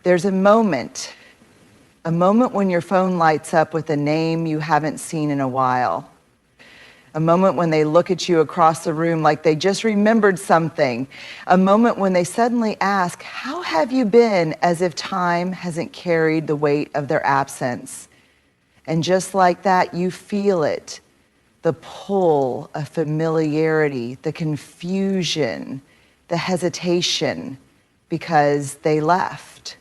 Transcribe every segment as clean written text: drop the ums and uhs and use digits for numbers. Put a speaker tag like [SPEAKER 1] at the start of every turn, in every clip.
[SPEAKER 1] There's a moment when your phone lights up with a name you haven't seen in a while. A moment when they look at you across the room like they just remembered something. A moment when they suddenly ask, "How have you been?" as if time hasn't carried the weight of their absence. And just like that, you feel it. The pull of familiarity, the confusion, the hesitation, because they left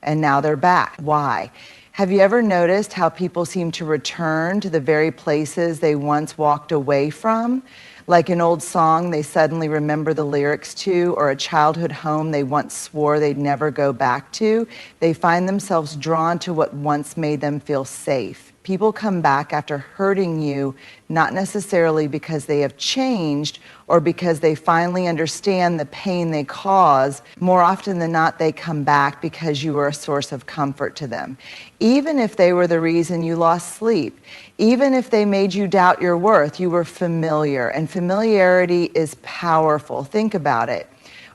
[SPEAKER 1] and now they're back. Why? Have you ever noticed how people seem to return to the very places they once walked away from? Like an old song they suddenly remember the lyrics to, or a childhood home they once swore they'd never go back to. They find themselves drawn to what once made them feel safe. People come back after hurting you, not necessarily because they have changed or because they finally understand the pain they cause. More often than not, they come back because you were a source of comfort to them. Even if they were the reason you lost sleep, even if they made you doubt your worth, you were familiar. And familiarity is powerful. Think about it.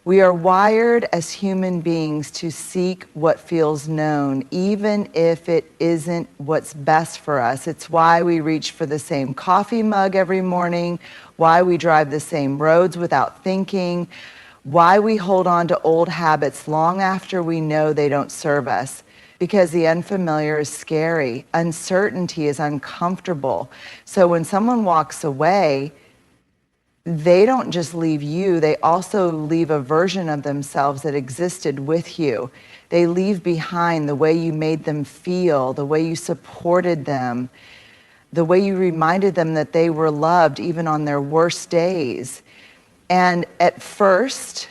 [SPEAKER 1] We are wired as human beings to seek what feels known, even if it isn't what's best for us. It's why we reach for the same coffee mug every morning, why we drive the same roads without thinking, why we hold on to old habits long after we know they don't serve us. Because the unfamiliar is scary. Uncertainty is uncomfortable. So when someone walks away, they don't just leave you, they also leave a version of themselves that existed with you. They leave behind the way you made them feel, the way you supported them, the way you reminded them that they were loved even on their worst days. And at first,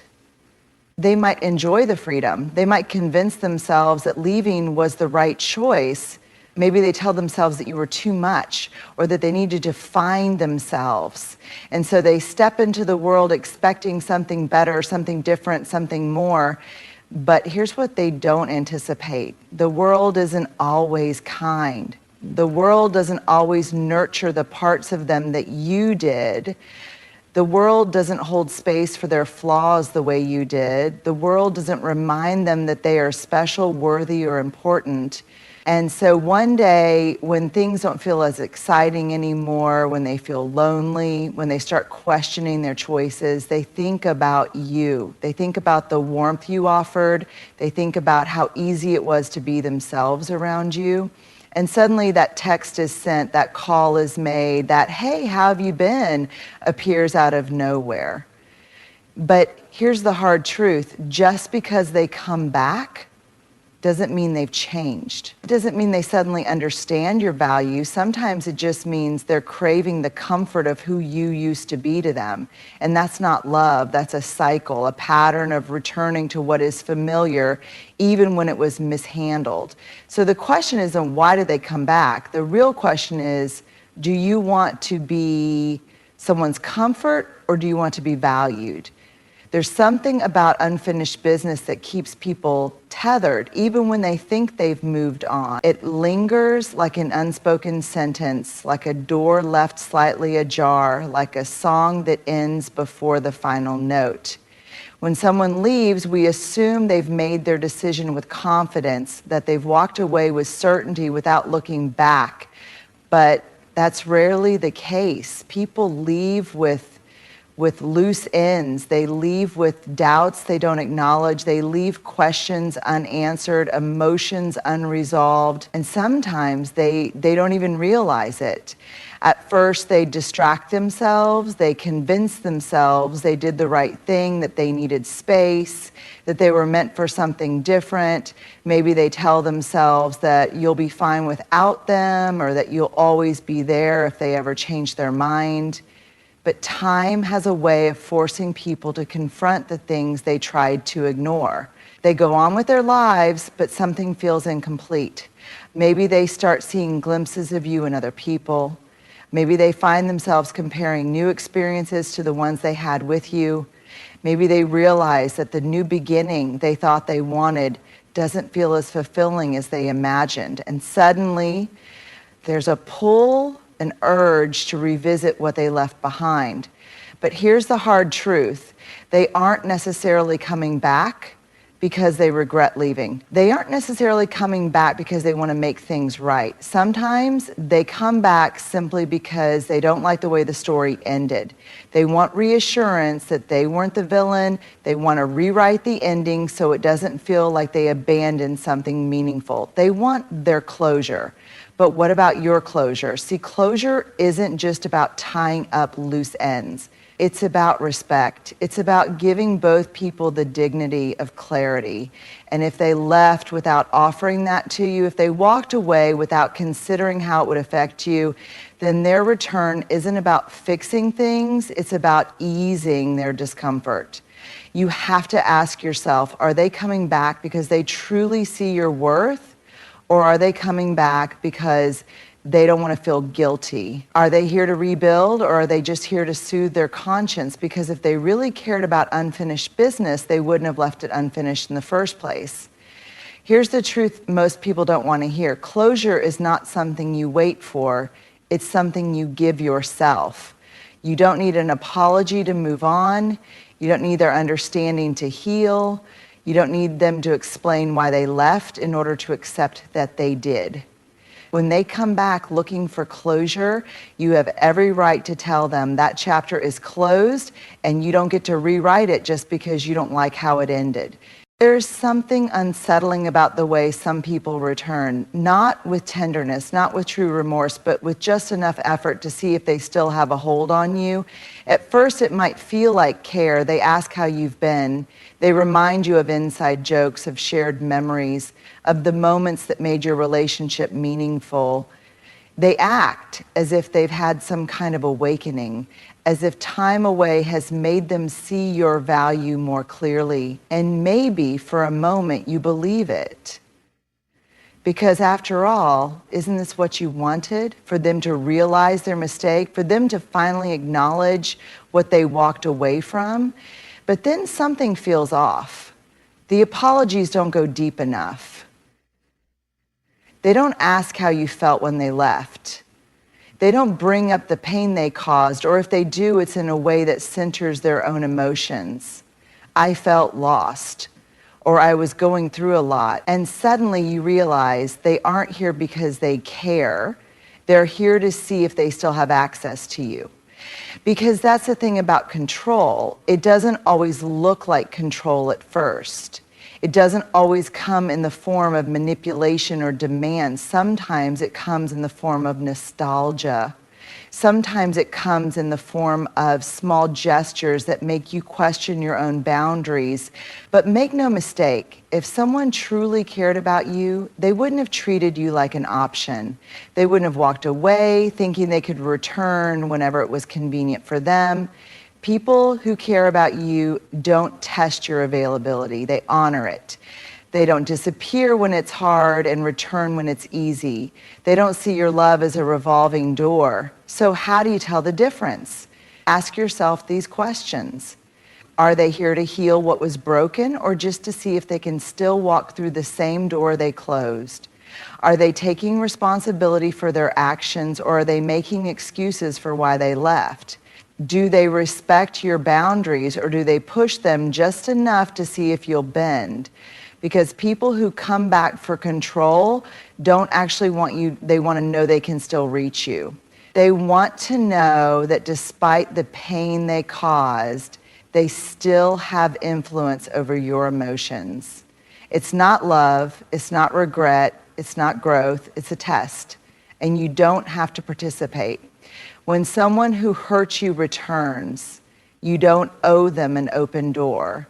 [SPEAKER 1] they might enjoy the freedom. They might convince themselves that leaving was the right choice. Maybe they tell themselves that you were too much or that they needed to find themselves. And so they step into the world expecting something better, something different, something more. But here's what they don't anticipate. The world isn't always kind. The world doesn't always nurture the parts of them that you did. The world doesn't hold space for their flaws the way you did. The world doesn't remind them that they are special, worthy, or important. And so one day, when things don't feel as exciting anymore, when they feel lonely, when they start questioning their choices, they think about you. They think about the warmth you offered. They think about how easy it was to be themselves around you. And suddenly that text is sent, that call is made, that, "Hey, how have you been?" appears out of nowhere. But here's the hard truth. Just because they come back doesn't mean they've changed. It doesn't mean they suddenly understand your value. Sometimes it just means they're craving the comfort of who you used to be to them. And that's not love. That's a cycle, a pattern of returning to what is familiar, even when it was mishandled. So the question isn't why did they come back? The real question is, do you want to be someone's comfort or do you want to be valued? There's something about unfinished business that keeps people tethered, even when they think they've moved on. It lingers like an unspoken sentence, like a door left slightly ajar, like a song that ends before the final note. When someone leaves, we assume they've made their decision with confidence, that they've walked away with certainty without looking back. But that's rarely the case. People leave with loose ends. They leave with doubts they don't acknowledge. They leave questions unanswered, emotions unresolved. And sometimes they don't even realize it. At first, they distract themselves. They convince themselves they did the right thing, that they needed space, that they were meant for something different. Maybe they tell themselves that you'll be fine without them or that you'll always be there if they ever change their mind. But time has a way of forcing people to confront the things they tried to ignore. They go on with their lives, but something feels incomplete. Maybe they start seeing glimpses of you in other people. Maybe they find themselves comparing new experiences to the ones they had with you. Maybe they realize that the new beginning they thought they wanted doesn't feel as fulfilling as they imagined. And suddenly, there's a pull, an urge to revisit what they left behind. But here's the hard truth. They aren't necessarily coming back. because they regret leaving. They aren't necessarily coming back because they want to make things right. Sometimes they come back simply because they don't like the way the story ended. They want reassurance that they weren't the villain. They want to rewrite the ending so it doesn't feel like they abandoned something meaningful. They want their closure. But what about your closure? See, closure isn't just about tying up loose ends. It's about respect. It's about giving both people the dignity of clarity. And if they left without offering that to you, if they walked away without considering how it would affect you, then their return isn't about fixing things, it's about easing their discomfort. You have to ask yourself, are they coming back because they truly see your worth, or are they coming back because they don't want to feel guilty? Are they here to rebuild, or are they just here to soothe their conscience? Because if they really cared about unfinished business, they wouldn't have left it unfinished in the first place. Here's the truth most people don't want to hear. Closure is not something you wait for. It's something you give yourself. You don't need an apology to move on. You don't need their understanding to heal. You don't need them to explain why they left in order to accept that they did. When they come back looking for closure, you have every right to tell them that chapter is closed and you don't get to rewrite it just because you don't like how it ended. There's something unsettling about the way some people return, not with tenderness, not with true remorse, but with just enough effort to see if they still have a hold on you. At first, it might feel like care. They ask how you've been. They remind you of inside jokes, of shared memories, of the moments that made your relationship meaningful. They act as if they've had some kind of awakening, as if time away has made them see your value more clearly. And maybe for a moment you believe it. Because after all, isn't this what you wanted? For them to realize their mistake, for them to finally acknowledge what they walked away from? But then something feels off. The apologies don't go deep enough. They don't ask how you felt when they left. They don't bring up the pain they caused, or if they do, it's in a way that centers their own emotions. I felt lost, or I was going through a lot. And suddenly you realize they aren't here because they care. They're here to see if they still have access to you. Because that's the thing about control. It doesn't always look like control at first. It doesn't always come in the form of manipulation or demand. Sometimes it comes in the form of nostalgia. Sometimes it comes in the form of small gestures that make you question your own boundaries. But make no mistake, if someone truly cared about you, they wouldn't have treated you like an option. They wouldn't have walked away thinking they could return whenever it was convenient for them. People who care about you don't test your availability. They honor it. They don't disappear when it's hard and return when it's easy. They don't see your love as a revolving door. So how do you tell the difference? Ask yourself these questions. Are they here to heal what was broken, or just to see if they can still walk through the same door they closed? Are they taking responsibility for their actions, or are they making excuses for why they left? Do they respect your boundaries, or do they push them just enough to see if you'll bend? Because people who come back for control don't actually want you, they want to know they can still reach you. They want to know that despite the pain they caused, they still have influence over your emotions. It's not love, it's not regret, it's not growth, it's a test. And you don't have to participate. When someone who hurt you returns, you don't owe them an open door.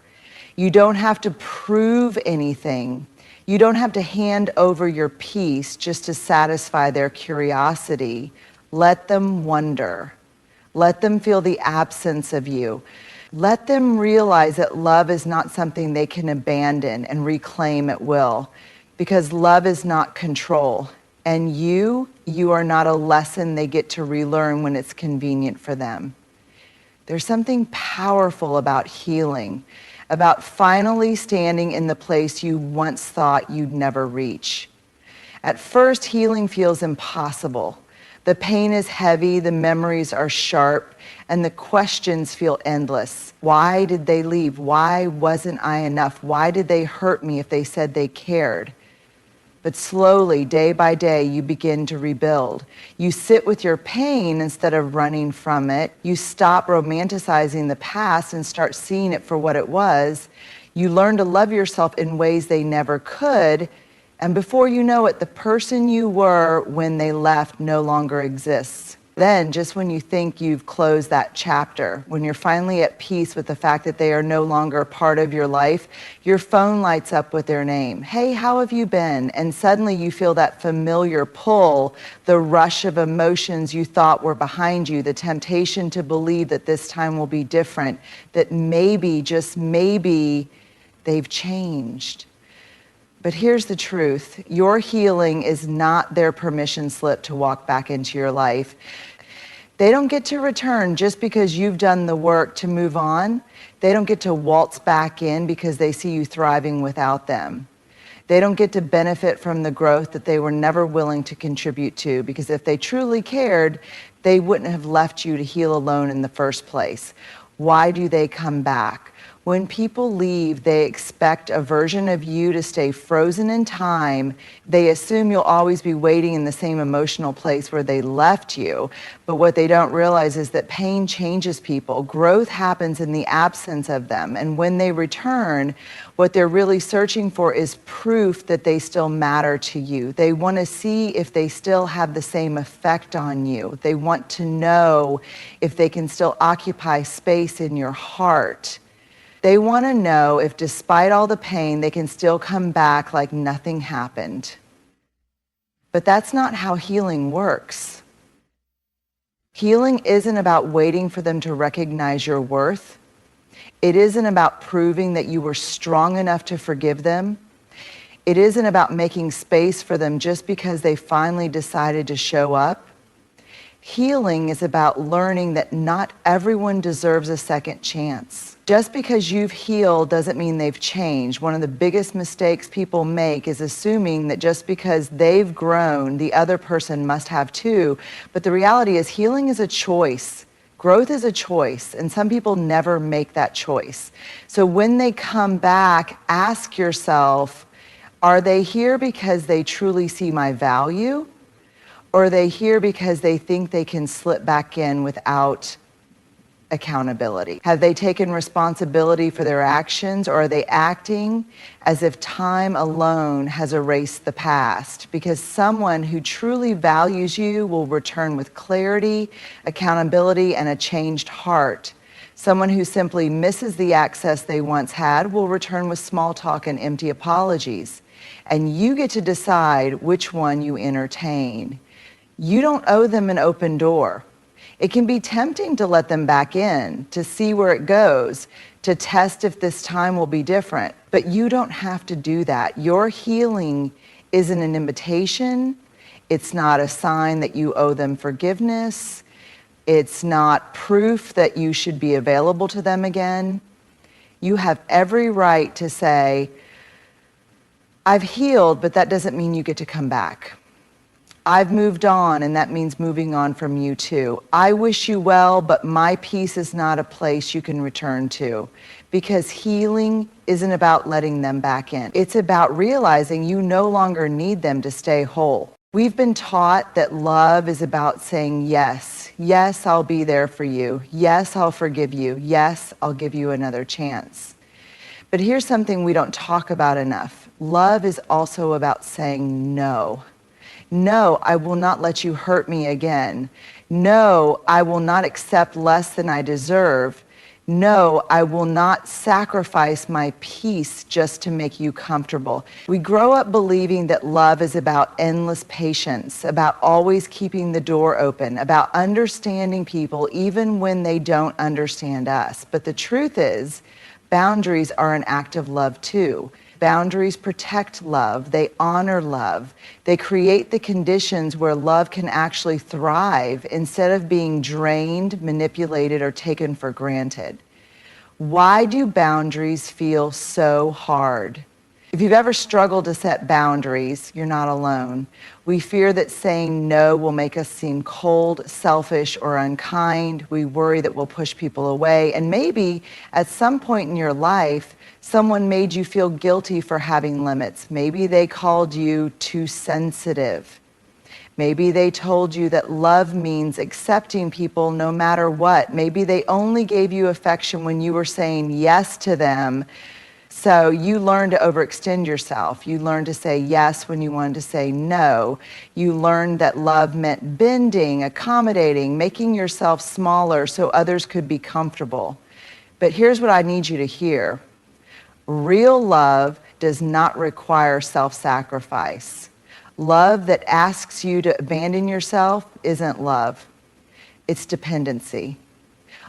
[SPEAKER 1] You don't have to prove anything. You don't have to hand over your peace just to satisfy their curiosity. Let them wonder. Let them feel the absence of you. Let them realize that love is not something they can abandon and reclaim at will, because love is not control. And you are not a lesson they get to relearn when it's convenient for them. There's something powerful about healing, about finally standing in the place you once thought you'd never reach. At first, healing feels impossible, The pain is heavy, the memories are sharp, and the questions feel endless. Why did they leave? Why wasn't I enough? Why did they hurt me if they said they cared? But slowly, day by day, you begin to rebuild. You sit with your pain instead of running from it. You stop romanticizing the past and start seeing it for what it was. You learn to love yourself in ways they never could. And before you know it, the person you were when they left no longer exists. Then, just when you think you've closed that chapter, when you're finally at peace with the fact that they are no longer a part of your life, your phone lights up with their name. Hey, how have you been? And suddenly you feel that familiar pull, the rush of emotions you thought were behind you, the temptation to believe that this time will be different, that maybe, just maybe, they've changed. But here's the truth. Your healing is not their permission slip to walk back into your life. They don't get to return just because you've done the work to move on. They don't get to waltz back in because they see you thriving without them. They don't get to benefit from the growth that they were never willing to contribute to, because if they truly cared, they wouldn't have left you to heal alone in the first place. Why do they come back? When people leave, they expect a version of you to stay frozen in time. They assume you'll always be waiting in the same emotional place where they left you. But what they don't realize is that pain changes people. Growth happens in the absence of them. And when they return, what they're really searching for is proof that they still matter to you. They want to see if they still have the same effect on you. They want to know if they can still occupy space in your heart. They want to know if, despite all the pain, they can still come back like nothing happened. But that's not how healing works. Healing isn't about waiting for them to recognize your worth. It isn't about proving that you were strong enough to forgive them. It isn't about making space for them just because they finally decided to show up. Healing is about learning that not everyone deserves a second chance. Just because you've healed doesn't mean they've changed. One of the biggest mistakes people make is assuming that just because they've grown, the other person must have too. But the reality is, healing is a choice. Growth is a choice, and some people never make that choice. So when they come back, ask yourself, are they here because they truly see my value? Or are they here because they think they can slip back in without accountability? Have they taken responsibility for their actions, or are they acting as if time alone has erased the past? Because someone who truly values you will return with clarity, accountability, and a changed heart. Someone who simply misses the access they once had will return with small talk and empty apologies. And you get to decide which one you entertain. You don't owe them an open door. It can be tempting to let them back in, to see where it goes, to test if this time will be different. But you don't have to do that. Your healing isn't an invitation. It's not a sign that you owe them forgiveness. It's not proof that you should be available to them again. You have every right to say, I've healed, but that doesn't mean you get to come back. I've moved on, and that means moving on from you too. I wish you well, but my peace is not a place you can return to. Because healing isn't about letting them back in. It's about realizing you no longer need them to stay whole. We've been taught that love is about saying yes. Yes, I'll be there for you. Yes, I'll forgive you. Yes, I'll give you another chance. But here's something we don't talk about enough. Love is also about saying no. No, I will not let you hurt me again. No, I will not accept less than I deserve. No, I will not sacrifice my peace just to make you comfortable. We grow up believing that love is about endless patience, about always keeping the door open, about understanding people even when they don't understand us. But the truth is, boundaries are an act of love too. Boundaries protect love. They honor love. They create the conditions where love can actually thrive instead of being drained, manipulated, or taken for granted. Why do boundaries feel so hard? If you've ever struggled to set boundaries, you're not alone. We fear that saying no will make us seem cold, selfish, or unkind. We worry that we'll push people away. And maybe at some point in your life, someone made you feel guilty for having limits. Maybe they called you too sensitive. Maybe they told you that love means accepting people no matter what. Maybe they only gave you affection when you were saying yes to them. So you learned to overextend yourself. You learned to say yes when you wanted to say no. You learned that love meant bending, accommodating, making yourself smaller so others could be comfortable. But here's what I need you to hear. Real love does not require self-sacrifice. Love that asks you to abandon yourself isn't love. It's dependency.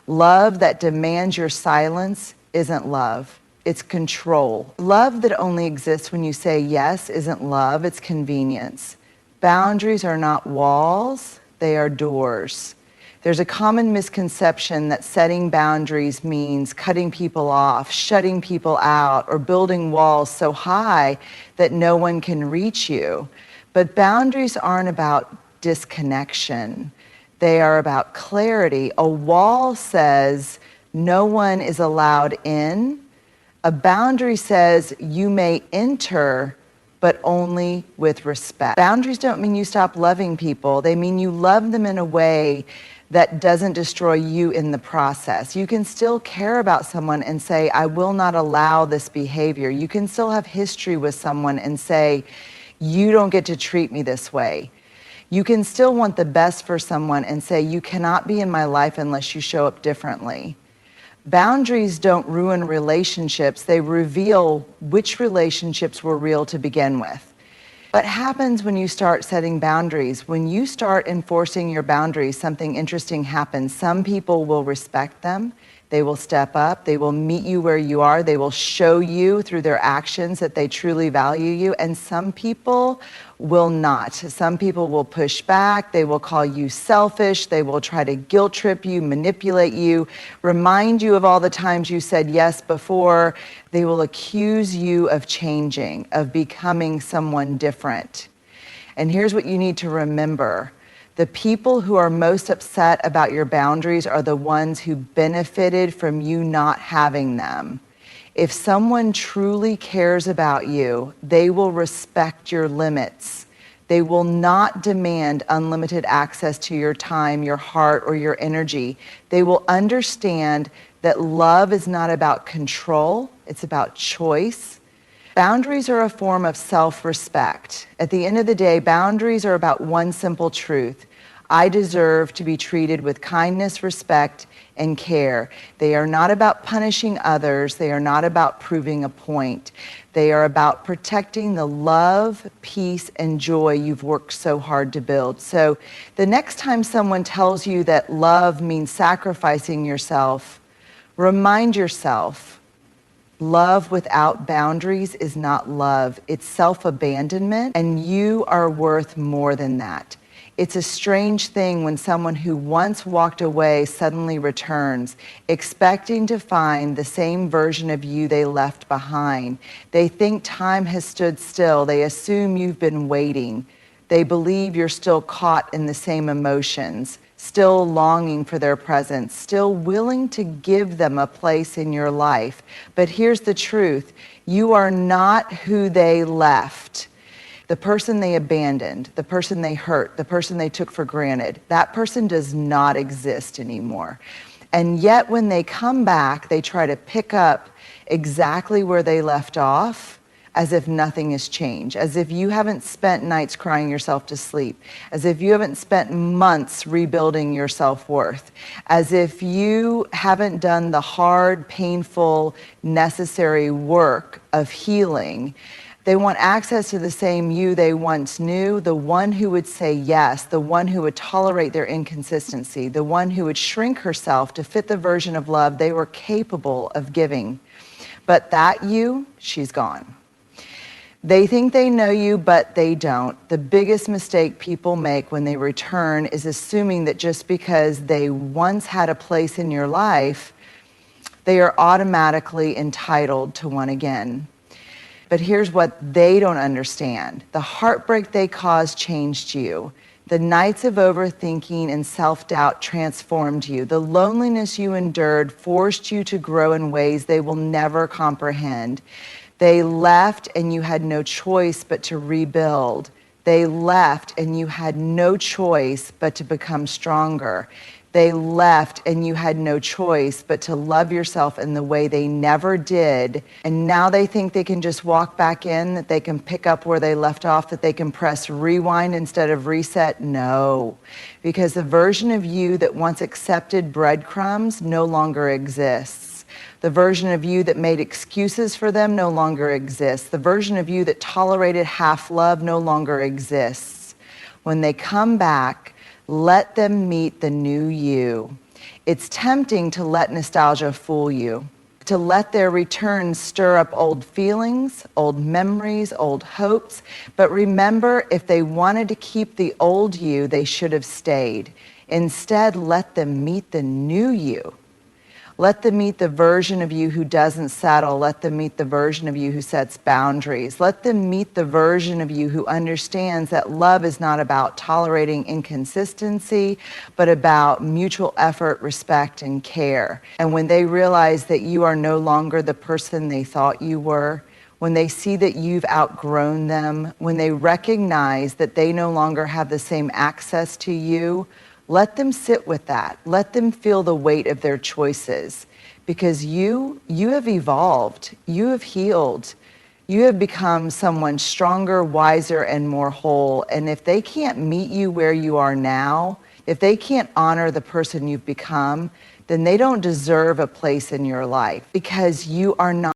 [SPEAKER 1] Love that demands your silence isn't love. It's control. Love that only exists when you say yes isn't love, it's convenience. Boundaries are not walls, they are doors. There's a common misconception that setting boundaries means cutting people off, shutting people out, or building walls so high that no one can reach you. But boundaries aren't about disconnection. They are about clarity. A wall says no one is allowed in. A boundary says you may enter, but only with respect. Boundaries don't mean you stop loving people. They mean you love them in a way that doesn't destroy you in the process. You can still care about someone and say, I will not allow this behavior. You can still have history with someone and say, you don't get to treat me this way. You can still want the best for someone and say, you cannot be in my life unless you show up differently. Boundaries don't ruin relationships, they reveal which relationships were real to begin with. What happens when you start setting boundaries? When you start enforcing your boundaries, something interesting happens. Some people will respect them. They will step up. They will meet you where you are. They will show you through their actions that they truly value you. And some people will not. Some people will push back. They will call you selfish. They will try to guilt trip you, manipulate you, remind you of all the times you said yes before. They will accuse you of changing, of becoming someone different. And here's what you need to remember. The people who are most upset about your boundaries are the ones who benefited from you not having them. If someone truly cares about you, they will respect your limits. They will not demand unlimited access to your time, your heart, or your energy. They will understand that love is not about control, it's about choice. Boundaries are a form of self-respect. At the end of the day, boundaries are about one simple truth. I deserve to be treated with kindness, respect, and care. They are not about punishing others. They are not about proving a point. They are about protecting the love, peace, and joy you've worked so hard to build. So the next time someone tells you that love means sacrificing yourself, remind yourself, love without boundaries is not love. It's self-abandonment, and you are worth more than that. It's a strange thing when someone who once walked away suddenly returns, expecting to find the same version of you they left behind. They think time has stood still. They assume you've been waiting. They believe you're still caught in the same emotions, still longing for their presence, still willing to give them a place in your life. But here's the truth. You are not who they left. The person they abandoned, the person they hurt, the person they took for granted, that person does not exist anymore. And yet when they come back, they try to pick up exactly where they left off, as if nothing has changed, as if you haven't spent nights crying yourself to sleep, as if you haven't spent months rebuilding your self-worth, as if you haven't done the hard, painful, necessary work of healing. They want access to the same you they once knew, the one who would say yes, the one who would tolerate their inconsistency, the one who would shrink herself to fit the version of love they were capable of giving. But that you, she's gone. They think they know you, but they don't. The biggest mistake people make when they return is assuming that just because they once had a place in your life, they are automatically entitled to one again. But here's what they don't understand. The heartbreak they caused changed you. The nights of overthinking and self-doubt transformed you. The loneliness you endured forced you to grow in ways they will never comprehend. They left and you had no choice but to rebuild. They left and you had no choice but to become stronger. They left and you had no choice but to love yourself in the way they never did. And now they think they can just walk back in, that they can pick up where they left off, that they can press rewind instead of reset. No, because the version of you that once accepted breadcrumbs no longer exists. The version of you that made excuses for them no longer exists. The version of you that tolerated half love no longer exists. When they come back, let them meet the new you. It's tempting to let nostalgia fool you, to let their return stir up old feelings, old memories, old hopes. But remember, if they wanted to keep the old you, they should have stayed. Instead, let them meet the new you. Let them meet the version of you who doesn't settle. Let them meet the version of you who sets boundaries. Let them meet the version of you who understands that love is not about tolerating inconsistency, but about mutual effort, respect, and care. And when they realize that you are no longer the person they thought you were, when they see that you've outgrown them, when they recognize that they no longer have the same access to you, let them sit with that. Let them feel the weight of their choices, because you have evolved, you have healed, you have become someone stronger, wiser, and more whole. And if they can't meet you where you are now, if they can't honor the person you've become, then they don't deserve a place in your life, because you are not